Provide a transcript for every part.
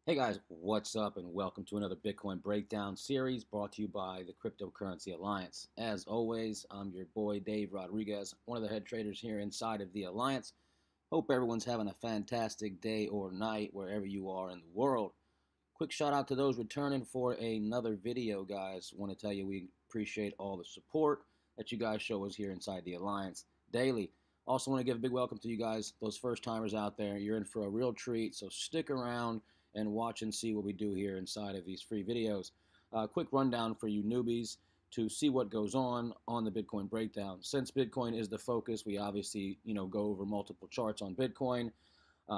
Hey guys, what's up and welcome to another Bitcoin breakdown series brought to you by the Cryptocurrency Alliance. As always, I'm your boy Dave Rodriguez, one of the head traders here inside of the Alliance. Hope everyone's having a fantastic day or night wherever you are in the world. Quick shout out to those returning for another video, guys. Want to tell you we appreciate all the support that you guys show us here inside the Alliance daily. Also want to give a big welcome to you guys, those first timers out there. You're in for a real treat, so stick around and watch and see what we do here inside of these free videos. Quick rundown for you newbies to see what goes on the Bitcoin breakdown. Since Bitcoin is the focus, we obviously go over multiple charts on Bitcoin.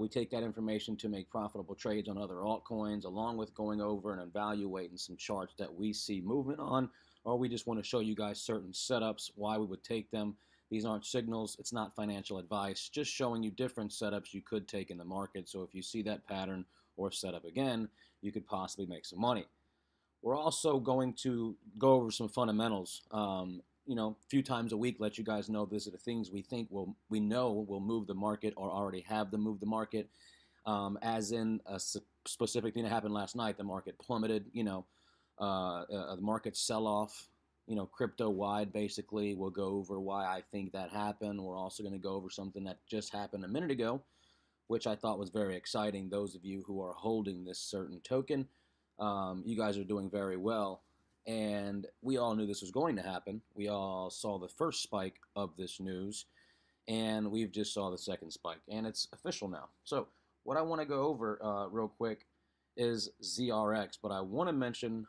We take that information to make profitable trades on other altcoins, along with going over and evaluating some charts that we see movement on, or we just want to show you guys certain setups, why we would take them. These aren't signals, it's not financial advice, just showing you different setups you could take in the market. So if you see that pattern or setup again, you could possibly make some money. We're also going to go over some fundamentals. A few times a week, let you guys know these are the things we know will move the market or already have them move the market. As in a specific thing that happened last night, the market plummeted. The market sell-off. Crypto wide, basically. We'll go over why I think that happened. We're also going to go over something that just happened a minute ago, which I thought was very exciting. Those of you who are holding this certain token, you guys are doing very well. And we all knew this was going to happen. We all saw the first spike of this news, and we've just saw the second spike, and it's official now. So what I want to go over real quick is ZRX, but I want to mention,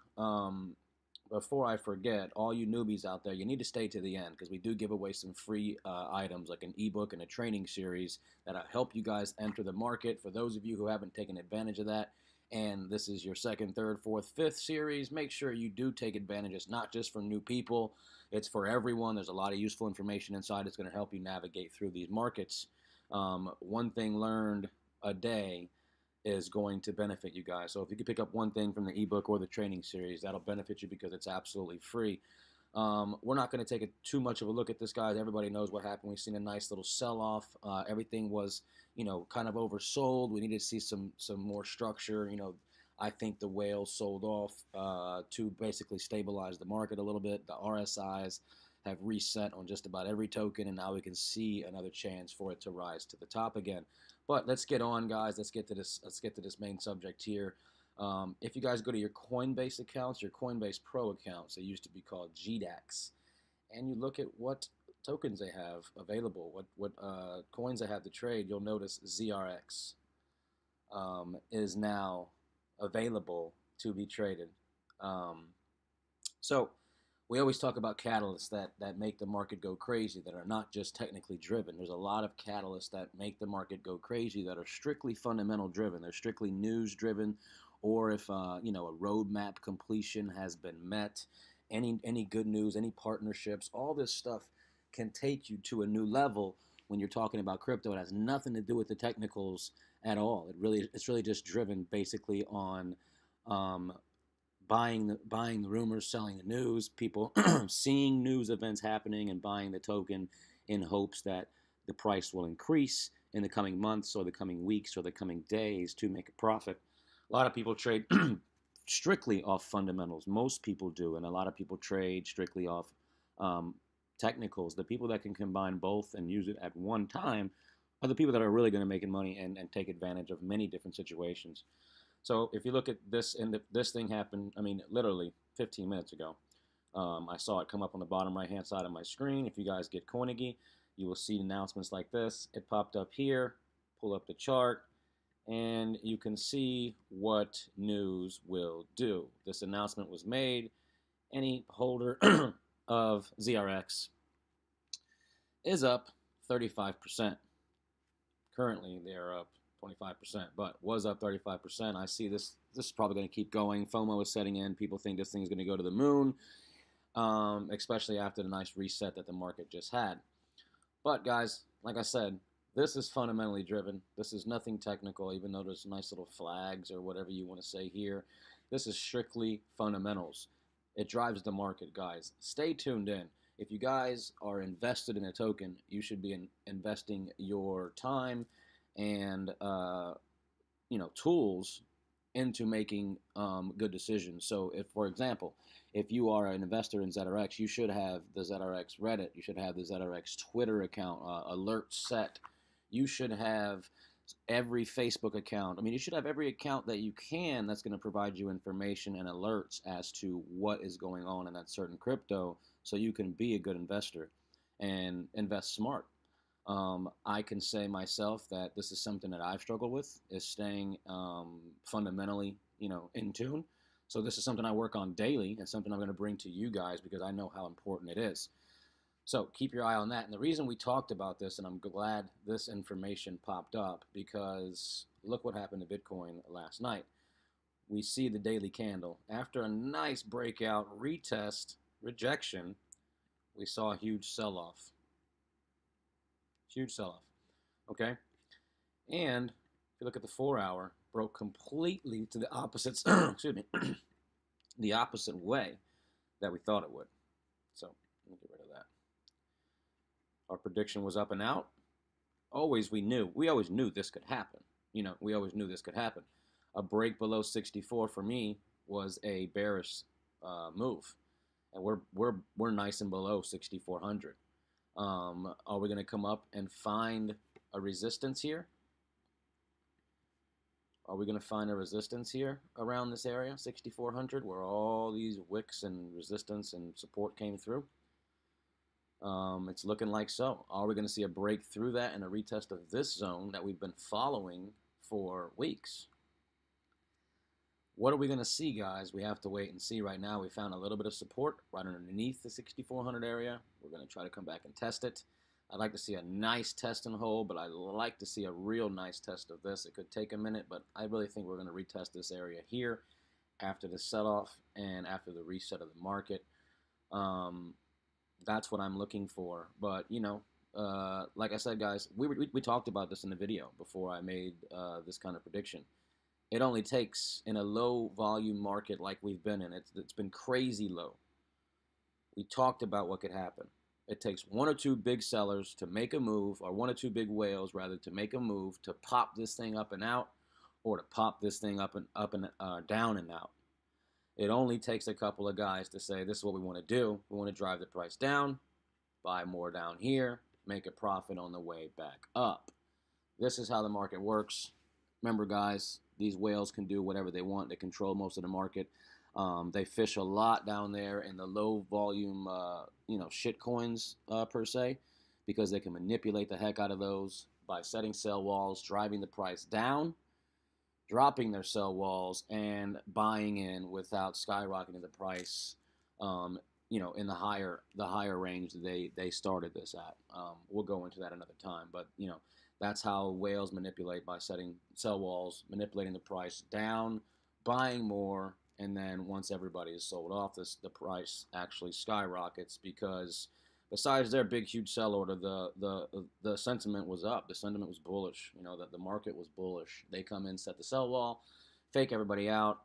before I forget, all you newbies out there, you need to stay to the end because we do give away some free items like an ebook and a training series that'll help you guys enter the market. For those of you who haven't taken advantage of that, and this is your second, third, fourth, fifth series, make sure you do take advantage. It's not just for new people, it's for everyone. There's a lot of useful information inside. It's going to help you navigate through these markets. One thing learned a day is going to benefit you guys. So if you could pick up one thing from the ebook or the training series, that'll benefit you because it's absolutely free. We're not going to take too much of a look at this, guys. Everybody knows what happened. We've seen a nice little sell-off. Everything was, kind of oversold. We needed to see some more structure. I think the whales sold off to basically stabilize the market a little bit. The RSIs have reset on just about every token, and now we can see another chance for it to rise to the top again. But let's get on, guys. Let's get to this main subject here. If you guys go to your Coinbase accounts, your Coinbase Pro accounts, they used to be called GDAX, and you look at what tokens they have available, what coins they have to trade, you'll notice ZRX is now available to be traded. So we always talk about catalysts that make the market go crazy, that are not just technically driven. There's a lot of catalysts that make the market go crazy that are strictly fundamental driven. They're strictly news driven, or if a roadmap completion has been met, any good news, any partnerships, all this stuff can take you to a new level when you're talking about crypto. It has nothing to do with the technicals at all. It's really just driven basically on buying the rumors, selling the news, people seeing news events happening and buying the token in hopes that the price will increase in the coming months or the coming weeks or the coming days to make a profit. A lot of people trade strictly off fundamentals. Most people do, and a lot of people trade strictly off technicals. The people that can combine both and use it at one time are the people that are really going to make money and take advantage of many different situations. So if you look at this, and this thing happened, literally 15 minutes ago. I saw it come up on the bottom right-hand side of my screen. If you guys get Coinigy, you will see announcements like this. It popped up here. Pull up the chart, and you can see what news will do. This announcement was made. Any holder of ZRX is up 35%. Currently, they are up 25%, but was up 35%. I see this is probably going to keep going. FOMO is setting in. People think this thing is going to go to the moon, especially after the nice reset that the market just had. But guys, like I said, this is fundamentally driven. This is nothing technical, even though there's nice little flags or whatever you want to say here. This is strictly fundamentals. It drives the market, guys. Stay tuned in. If you guys are invested in a token, you should be investing your time and tools into making good decisions. So, if, for example, if you are an investor in ZRX, you should have the ZRX Reddit, you should have the ZRX Twitter account, alert set. You should have every Facebook account. I mean, you should have every account that you can that's going to provide you information and alerts as to what is going on in that certain crypto, so you can be a good investor and invest smart. I can say myself that this is something that I've struggled with, is staying fundamentally, in tune. So this is something I work on daily and something I'm going to bring to you guys because I know how important it is. So keep your eye on that. And the reason we talked about this, and I'm glad this information popped up, because look what happened to Bitcoin last night. We see the daily candle. After a nice breakout, retest, rejection, we saw a huge sell-off. Huge sell-off. Okay? And if you look at the 4-hour, broke completely to the opposite, excuse me, the opposite way that we thought it would. So let me get rid of that. Our prediction was up and out. We always knew this could happen. We always knew this could happen. A break below 64 for me was a bearish move, and we're nice and below 6,400. Are we going to come up and find a resistance here? Are we going to find a resistance here around this area, 6,400, where all these wicks and resistance and support came through? It's looking like so. Are we going to see a break through that and a retest of this zone that we've been following for weeks? What are we going to see, guys? We have to wait and see. Right now, we found a little bit of support right underneath the 6,400 area. We're going to try to come back and test it. I'd like to see a nice test and hold, but I'd like to see a real nice test of this. It could take a minute, but I really think we're going to retest this area here after the sell-off and after the reset of the market. That's what I'm looking for. But, like I said, guys, we talked about this in the video before I made this kind of prediction. It only takes, in a low volume market like we've been in, it's been crazy low. We talked about what could happen. It takes one or two big sellers to make a move, or one or two big whales rather, to make a move to pop this thing up and out, or to pop this thing up and down and out. It only takes a couple of guys to say, this is what we want to do. We want to drive the price down, buy more down here, make a profit on the way back up. This is how the market works. Remember, guys, these whales can do whatever they want. They control most of the market. They fish a lot down there in the low volume, shit coins per se, because they can manipulate the heck out of those by setting sell walls, driving the price down, dropping their sell walls, and buying in without skyrocketing the price, in the higher range they started this at. We'll go into that another time, but that's how whales manipulate, by setting sell walls, manipulating the price down, buying more, and then once everybody is sold off, the price actually skyrockets, because besides their big huge sell order, the sentiment was up. The sentiment was bullish. That the market was bullish. They come in, set the sell wall, fake everybody out,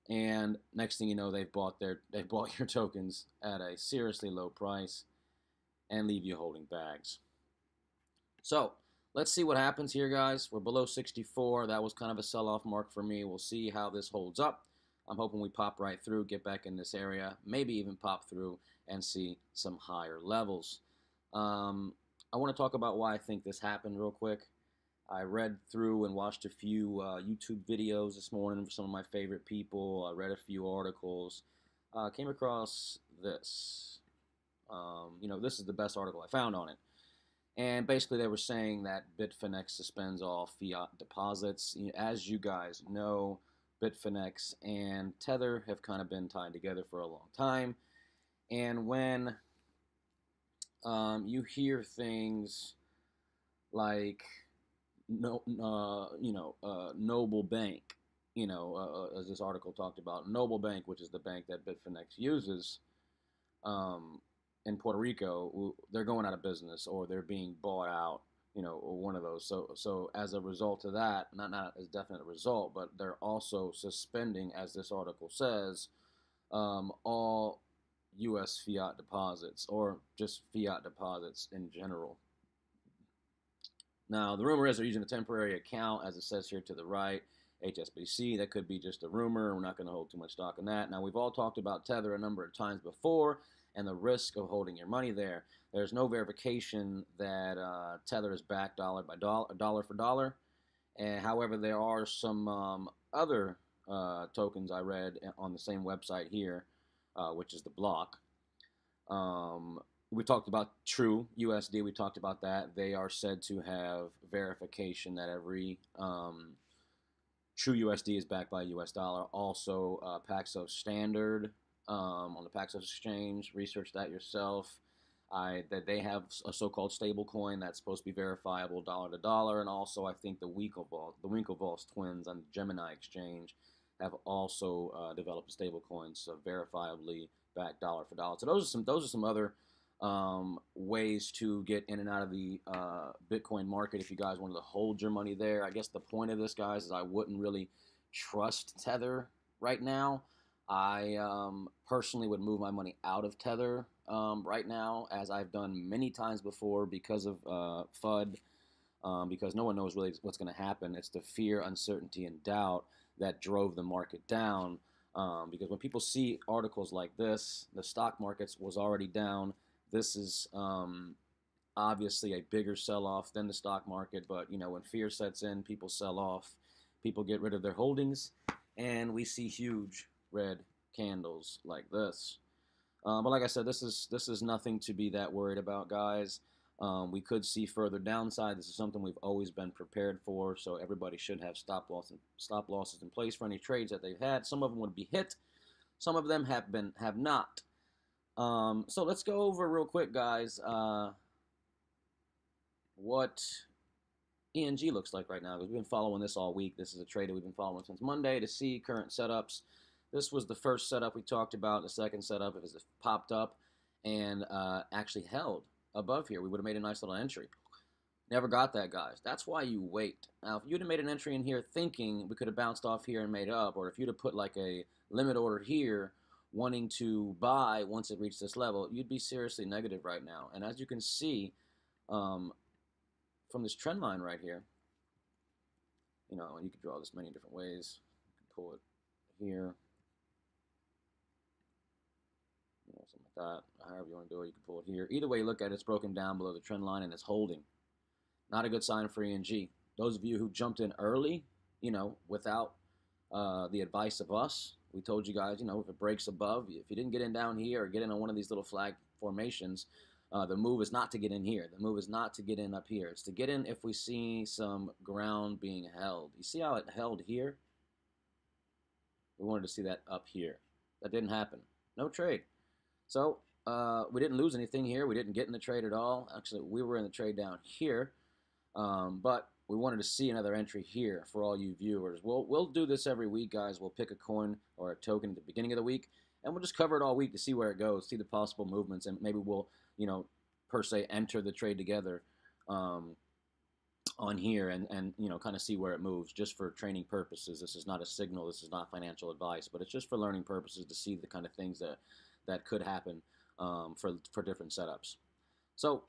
and next thing you know, they've bought your tokens at a seriously low price and leave you holding bags. So let's see what happens here, guys. We're below 64. That was kind of a sell-off mark for me. We'll see how this holds up. I'm hoping we pop right through, get back in this area, maybe even pop through and see some higher levels. I want to talk about why I think this happened real quick. I read through and watched a few YouTube videos this morning from some of my favorite people. I read a few articles. Came across this. This is the best article I found on it. And basically they were saying that Bitfinex suspends all fiat deposits. As you guys know, Bitfinex and Tether have kind of been tied together for a long time. And when you hear things like, Noble Bank, as this article talked about, Noble Bank, which is the bank that Bitfinex uses in Puerto Rico, they're going out of business, or they're being bought out, or one of those. So as a result of that, not as definite a result, but they're also suspending, as this article says, all U.S. fiat deposits, or just fiat deposits in general. Now, the rumor is they're using a temporary account, as it says here to the right, HSBC. That could be just a rumor. We're not going to hold too much stock in that. Now, we've all talked about Tether a number of times before and the risk of holding your money there. There's no verification that Tether is backed dollar by dollar, dollar for dollar. And however, there are some other tokens I read on the same website here, which is the block. We talked about True USD. We talked about that. They are said to have verification that every True USD is backed by a US dollar. Also, Paxos Standard on the Paxos exchange. Research that yourself. That they have a so-called stable coin that's supposed to be verifiable dollar to dollar, and also I think the Winklevoss twins on the Gemini exchange have also developed a stable coin, so verifiably backed dollar for dollar. So those are some other ways to get in and out of the Bitcoin market if you guys wanted to hold your money there. I guess the point of this, guys, is I wouldn't really trust Tether right now. I personally would move my money out of Tether right now, as I've done many times before because of FUD, because no one knows really what's going to happen. It's the fear, uncertainty, and doubt that drove the market down, because when people see articles like this, the stock markets was already down. This is obviously a bigger sell-off than the stock market, but you know, when fear sets in, people sell off, people get rid of their holdings, and we see huge red candles like this. But like I said, this is nothing to be that worried about, guys. We could see further downside. This is something we've always been prepared for, so everybody should have stop losses in place for any trades that they've had. Some of them would be hit, some of them have not. So let's go over real quick, guys, what ENG looks like right now, because we've been following this all week. This is a trade that we've been following since Monday to see current setups. This was the first setup we talked about. The second setup, if it popped up and actually held above here, we would have made a nice little entry. Never got that, guys. That's why you wait. Now, if you'd have made an entry in here thinking we could have bounced off here and made up, or if you'd have put like a limit order here wanting to buy once it reached this level, you'd be seriously negative right now. And as you can see from this trend line right here, you know, and you can draw this many different ways. You can pull it here, you know, something like that. However you want to do it, you can pull it here. Either way you look at it, it's broken down below the trend line and it's holding. Not a good sign for ENG. Those of you who jumped in early, you know, without the advice of us, we told you guys, you know, if it breaks above, if you didn't get in down here or get in on one of these little flag formations, the move is not to get in here. The move is not to get in up here. It's to get in if we see some ground being held. You see how it held here? We wanted to see that up here. That didn't happen. No trade. So we didn't lose anything here. We didn't get in the trade at all. Actually, we were in the trade down here. But we wanted to see another entry here for all you viewers. We'll do this every week, guys. We'll pick a coin or a token at the beginning of the week, and we'll just cover it all week to see where it goes, see the possible movements, and maybe we'll, you know, per se enter the trade together on here and you know, kind of see where it moves, just for training purposes. This is not a signal. This is not financial advice, but it's just for learning purposes to see the kind of things that could happen for different setups. So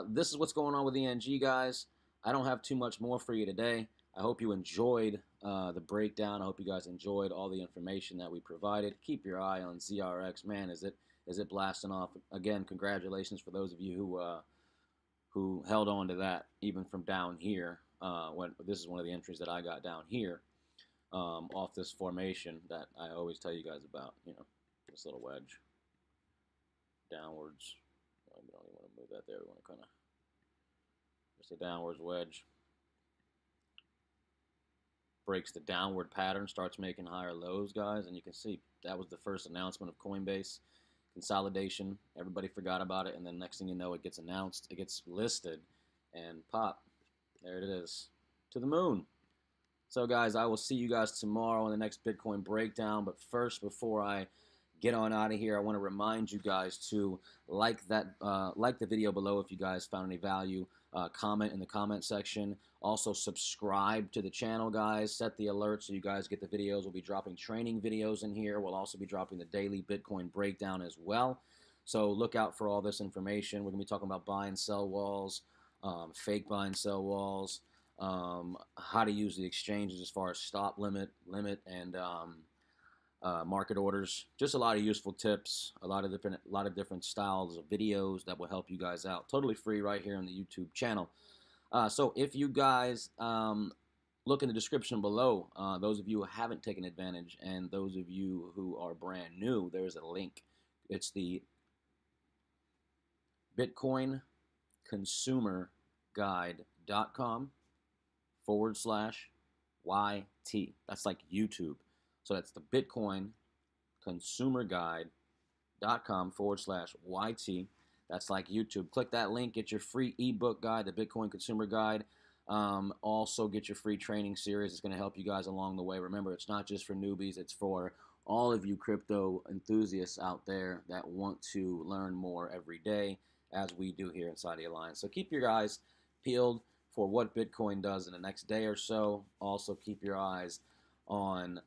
this is what's going on with ENG, guys. I don't have too much more for you today. I hope you enjoyed the breakdown. I hope you guys enjoyed all the information that we provided. Keep your eye on ZRX. Man, is it blasting off. Again, congratulations for those of you who held on to that even from down here. When this is one of the entries that I got down here off this formation that I always tell you guys about. You know, this little wedge downwards. We don't even want to move that there. We want to kind of just a downwards wedge. Breaks the downward pattern, starts making higher lows, guys, and you can see that was the first announcement of Coinbase consolidation. Everybody forgot about it, and then next thing you know, it gets announced, it gets listed, and pop, there it is, to the moon. So guys, I will see you guys tomorrow on the next Bitcoin breakdown. But first, before I get on out of here, I want to remind you guys to like the video below if you guys found any value. Comment in the comment section. Also subscribe to the channel, guys. Set the alert so you guys get the videos. We'll be dropping training videos in here. We'll also be dropping the daily Bitcoin breakdown as well. So look out for all this information. We're going to be talking about buy and sell walls, fake buy and sell walls, how to use the exchanges as far as stop limit, and market orders. Just a lot of useful tips, a lot of different styles of videos that will help you guys out. Totally free right here on the YouTube channel. So if you guys look in the description below, those of you who haven't taken advantage and those of you who are brand new, there's a link. It's the bitcoinconsumerguide.com/YT. That's like YouTube. So that's the bitcoinconsumerguide.com/YT. That's like YouTube. Click that link, get your free ebook guide, the Bitcoin Consumer Guide. Also get your free training series. It's going to help you guys along the way. Remember, it's not just for newbies. It's for all of you crypto enthusiasts out there that want to learn more every day, as we do here inside the Alliance. So keep your eyes peeled for what Bitcoin does in the next day or so. Also keep your eyes on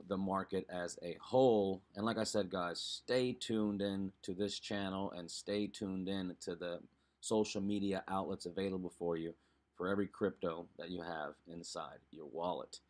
the market as a whole. And like I said, guys, stay tuned in to this channel and stay tuned in to the social media outlets available for you for every crypto that you have inside your wallet.